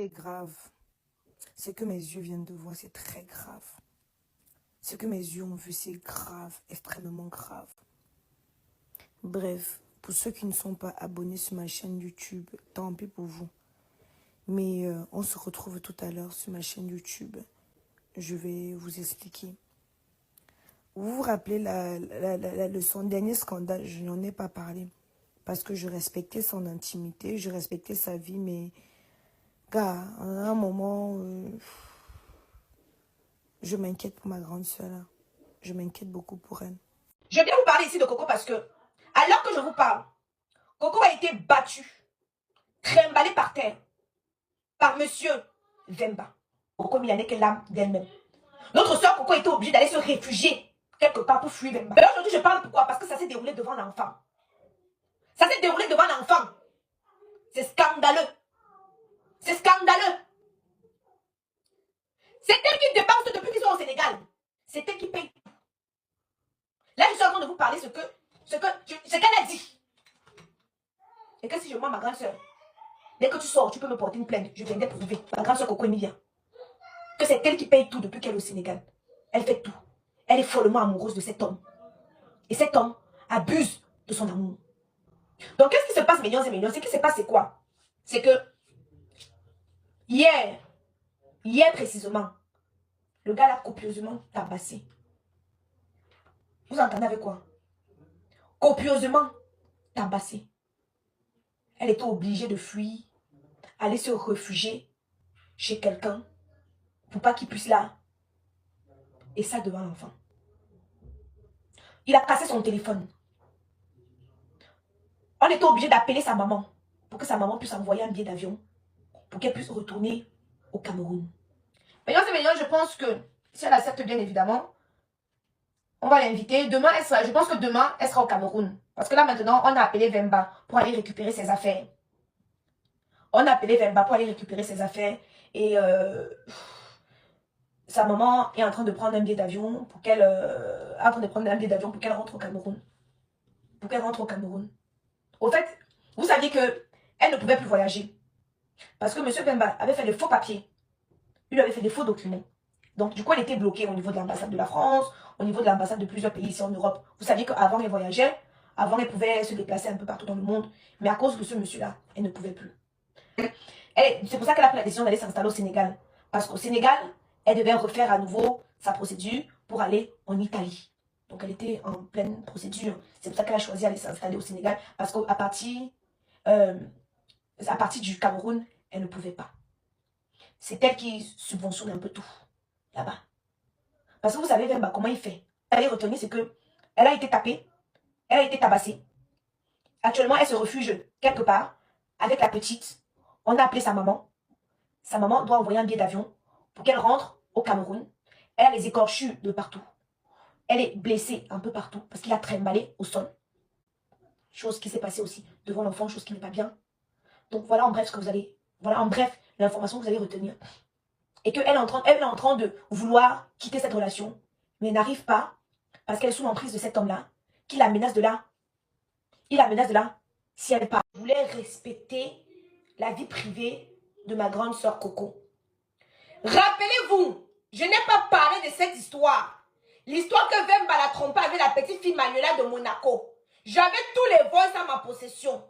qui est grave, c'est que mes yeux viennent de voir, c'est très grave. Ce que mes yeux ont vu, c'est grave, extrêmement grave. Bref, pour ceux qui ne sont pas abonnés sur ma chaîne YouTube, tant pis pour vous. Mais on se retrouve tout à l'heure sur ma chaîne YouTube. Je vais vous expliquer. Vous vous rappelez son dernier scandale, je n'en ai pas parlé. Parce que je respectais son intimité, je respectais sa vie, mais gars, à un moment, je m'inquiète pour ma grande soeur. Je m'inquiète beaucoup pour elle. Je viens vous parler ici de Coco parce que, alors que je vous parle, Coco a été battu, trimballé par terre, par monsieur Vemba. Coco n'y en est que l'âme d'elle-même. Notre soeur Coco était obligée d'aller se réfugier quelque part pour fuir Vemba. Mais aujourd'hui, je parle pourquoi? Parce que ça s'est déroulé devant l'enfant. Ça s'est déroulé devant l'enfant. C'est scandaleux. C'est scandaleux. C'est elle qui dépense depuis qu'ils sont au Sénégal. C'est elle qui paye. Là, je suis en train de vous parler ce qu'elle a dit. Et que si je mens ma grande soeur, dès que tu sors, tu peux me porter une plainte. Je viendrai prouver, ma grande soeur Coco Emilia, que c'est elle qui paye tout depuis qu'elle est au Sénégal. Elle fait tout. Elle est follement amoureuse de cet homme. Et cet homme abuse de son amour. Donc, qu'est-ce qui se passe, millions et millions? Ce qui se passe, c'est quoi? C'est que hier précisément, le gars l'a copieusement tabassé. Vous entendez avec quoi? Copieusement tabassé. Elle était obligée de fuir, aller se réfugier chez quelqu'un pour pas qu'il puisse là. Et ça devant l'enfant. Il a cassé son téléphone. On était obligé d'appeler sa maman pour que sa maman puisse envoyer un billet d'avion pour qu'elle puisse retourner au Cameroun. Mesdames et messieurs, je pense que si elle accepte bien évidemment, on va l'inviter. Demain, je pense que demain, elle sera au Cameroun. Parce que là maintenant, on a appelé Vemba pour aller récupérer ses affaires. On a appelé Vemba pour aller récupérer ses affaires. Et sa maman est en train de prendre un billet d'avion pour qu'elle rentre au Cameroun. Pour qu'elle rentre au Cameroun. Au fait, vous saviez que elle ne pouvait plus voyager. Parce que M. Vemba avait fait des faux papiers. Il lui avait fait des faux documents. Donc, du coup, elle était bloquée au niveau de l'ambassade de la France, au niveau de l'ambassade de plusieurs pays ici en Europe. Vous saviez qu'avant, elle voyageait. Avant, elle pouvait se déplacer un peu partout dans le monde. Mais à cause de ce monsieur-là, elle ne pouvait plus. C'est pour ça qu'elle a pris la décision d'aller s'installer au Sénégal. Parce qu'au Sénégal, elle devait refaire à nouveau sa procédure pour aller en Italie. Donc, elle était en pleine procédure. C'est pour ça qu'elle a choisi d'aller s'installer au Sénégal. Parce qu'à partir du Cameroun, elle ne pouvait pas. C'est elle qui subventionne un peu tout là-bas. Parce que vous savez, Vemba, comment il fait? Elle allait retenir, c'est que elle a été tapée, elle a été tabassée. Actuellement, elle se refuge quelque part avec la petite. On a appelé sa maman. Sa maman doit envoyer un billet d'avion pour qu'elle rentre au Cameroun. Elle a les écorchures de partout. Elle est blessée un peu partout parce qu'il a trimballé au sol. Chose qui s'est passée aussi devant l'enfant, chose qui n'est pas bien. Donc voilà en bref ce que vous allez... Voilà en bref l'information que vous allez retenir. Et qu'elle est en train de vouloir quitter cette relation, mais n'arrive pas parce qu'elle est sous l'emprise de cet homme-là, qui la menace de là. Il la menace de là si elle part. Je voulais respecter la vie privée de ma grande soeur Coco. Rappelez-vous, je n'ai pas parlé de cette histoire. L'histoire que Vemba l'a trompé avec la petite fille Manuela de Monaco. J'avais tous les voix à ma possession.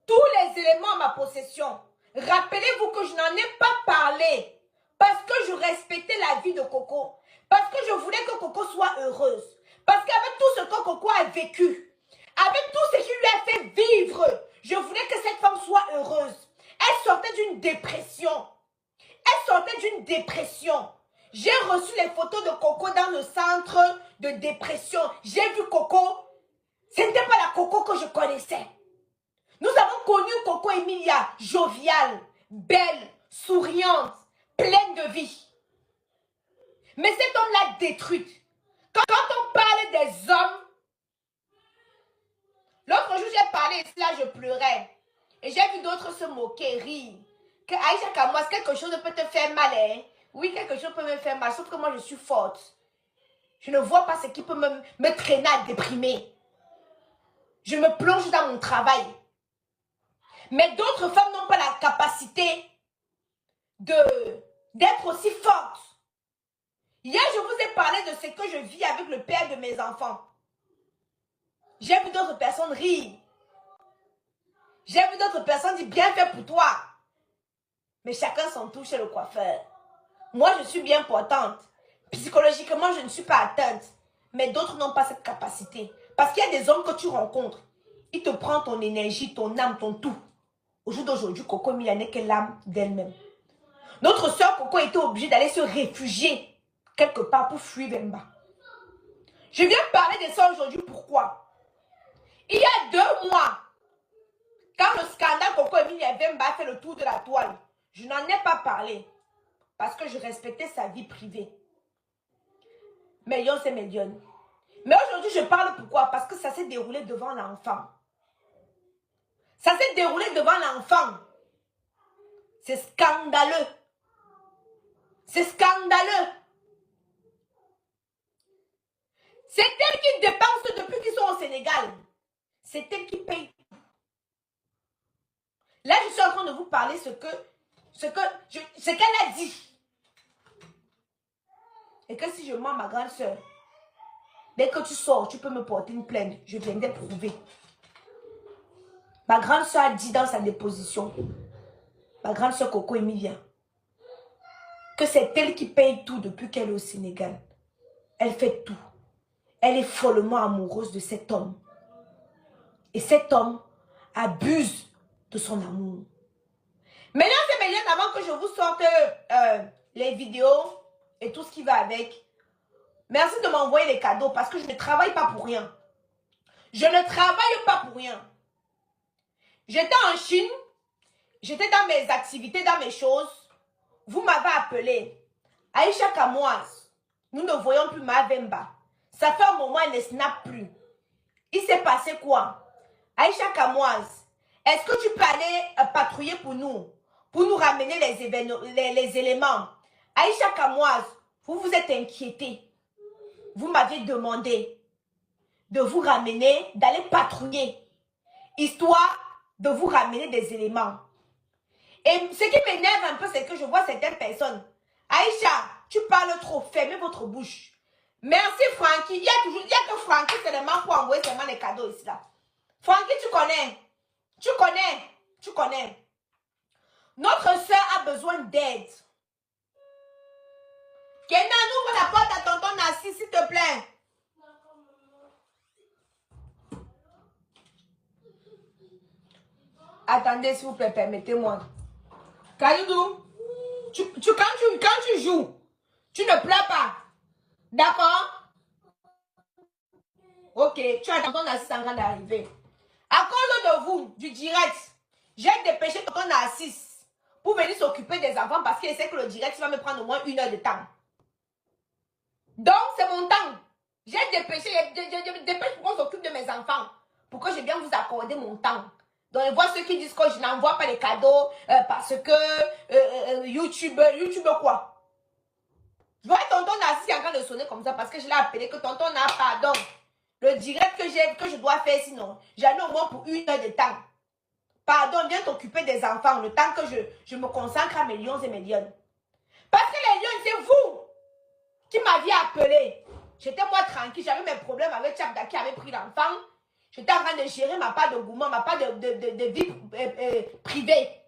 Tous les éléments à ma possession. Rappelez-vous que je n'en ai pas parlé. Parce que je respectais la vie de Coco. Parce que je voulais que Coco soit heureuse. Parce qu'avec tout ce que Coco a vécu, avec tout ce qui lui a fait vivre, je voulais que cette femme soit heureuse. Elle sortait d'une dépression. J'ai reçu les photos de Coco dans le centre de dépression. J'ai vu Coco. Ce n'était pas la Coco que je connaissais. Nous avons connu Coco Emilia, joviale, belle, souriante, pleine de vie. Mais cet homme l'a détruite. Quand on parle des hommes, l'autre jour j'ai parlé ici, là je pleurais. Et j'ai vu d'autres se moquer, rire. Que Aïcha Kamas, quelque chose peut te faire mal, hein? Oui, quelque chose peut me faire mal, sauf que moi je suis forte. Je ne vois pas ce qui peut me traîner à déprimer. Je me plonge dans mon travail. Mais d'autres femmes n'ont pas la capacité d'être aussi forte. Hier, je vous ai parlé de ce que je vis avec le père de mes enfants. J'ai vu d'autres personnes rire. J'ai vu d'autres personnes dire bien fait pour toi. Mais chacun son tour chez le coiffeur. Moi, je suis bien portante. Psychologiquement, je ne suis pas atteinte. Mais d'autres n'ont pas cette capacité. Parce qu'il y a des hommes que tu rencontres. Ils te prennent ton énergie, ton âme, ton tout. Au jour d'aujourd'hui, Coco Emilia n'est que l'âme d'elle-même. Notre soeur Coco était obligée d'aller se réfugier quelque part pour fuir Vemba. Je viens parler de ça aujourd'hui. Pourquoi? Il y a 2 mois, quand le scandale Coco Emilia Vemba a fait le tour de la toile, je n'en ai pas parlé parce que je respectais sa vie privée. Million, c'est million. Mais aujourd'hui, je parle pourquoi? Parce que ça s'est déroulé devant l'enfant. Ça s'est déroulé devant l'enfant. C'est scandaleux. C'est scandaleux. C'est elle qui dépense depuis qu'ils sont au Sénégal. C'est elle qui paye. Là, je suis en train de vous parler ce qu'elle a dit. Et que si je mens, ma grande soeur, dès que tu sors, tu peux me porter une plainte. Je viendrai prouver. Ma grande soeur a dit dans sa déposition, ma grande soeur Coco Emilia, que c'est elle qui paye tout depuis qu'elle est au Sénégal. Elle fait tout. Elle est follement amoureuse de cet homme. Et cet homme abuse de son amour. Maintenant, c'est millions avant que je vous sorte les vidéos et tout ce qui va avec. Merci de m'envoyer les cadeaux parce que je ne travaille pas pour rien. Je ne travaille pas pour rien. J'étais en Chine. J'étais dans mes activités, dans mes choses. Vous m'avez appelé. Aïcha Kamoise. Nous ne voyons plus ma Vemba. Ça fait un moment, elle ne snap plus. Il s'est passé quoi? Aïcha Kamoise, est-ce que tu peux aller patrouiller pour nous ramener les éléments? Aïcha Kamoise, vous vous êtes inquiété. Vous m'avez demandé de vous ramener, d'aller patrouiller, histoire de vous ramener des éléments. Et ce qui m'énerve un peu, c'est que je vois certaines personnes. Aïcha, tu parles trop, fermez votre bouche. Merci Francky. Il y a que Francky seulement pour envoyer seulement les cadeaux ici là. Francky, tu connais. Tu connais. Notre soeur a besoin d'aide. Kenan, ouvre la porte à tonton Nassi, s'il te plaît. Attendez, s'il vous plaît, permettez-moi. Kalidou, quand tu joues, tu ne pleures pas. D'accord? Ok, tu as tonton Nassi en train d'arriver. À cause de vous, du direct, j'ai dépêché tonton Nassi pour venir s'occuper des enfants parce qu'il sait que le direct va me prendre au moins 1 heure de temps. Donc, c'est mon temps. J'ai dépêché, je dépêche pour qu'on s'occupe de mes enfants. Pour que je vienne vous accorder mon temps. Donc, je vois ceux qui disent que je n'envoie pas les cadeaux parce que YouTube quoi? Je vois tonton Nassi en train de sonner comme ça parce que je l'ai appelé que tonton n'a pardon. Le direct que je dois faire sinon, j'en ai au moins pour 1 heure de temps. Pardon, viens t'occuper des enfants le temps que je me consacre à mes lions et mes lionnes. Parce que les lions, c'est vous qui m'aviez appelé. J'étais moi tranquille, j'avais mes problèmes avec Tchabda qui avait pris l'enfant. J'étais en train de gérer ma part de gourmand, ma part de vie privée.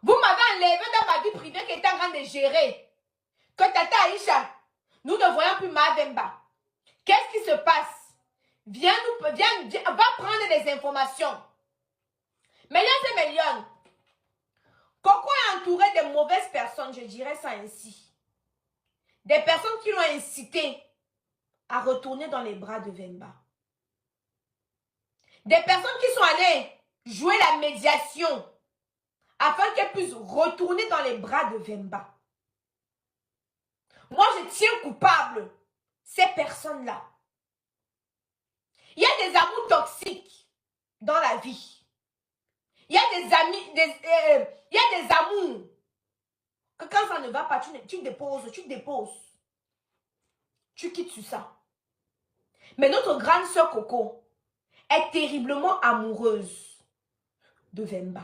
Vous m'avez enlevé dans ma vie privée qui était en train de gérer. Que Tata Aïcha, nous ne voyons plus ma Vemba. Qu'est-ce qui se passe? Viens, va prendre des informations. Millions et millions. Coco est entouré de mauvaises personnes, je dirais ça ainsi. Des personnes qui l'ont incité à retourner dans les bras de Vemba. Des personnes qui sont allées jouer la médiation afin qu'elle puisse retourner dans les bras de Vemba. Moi, je tiens coupable ces personnes-là. Il y a des amours toxiques dans la vie. Il y a des amis, il y a des amours que quand ça ne va pas, tu déposes. Tu quittes sur ça. Mais notre grande sœur Coco est terriblement amoureuse de Vemba.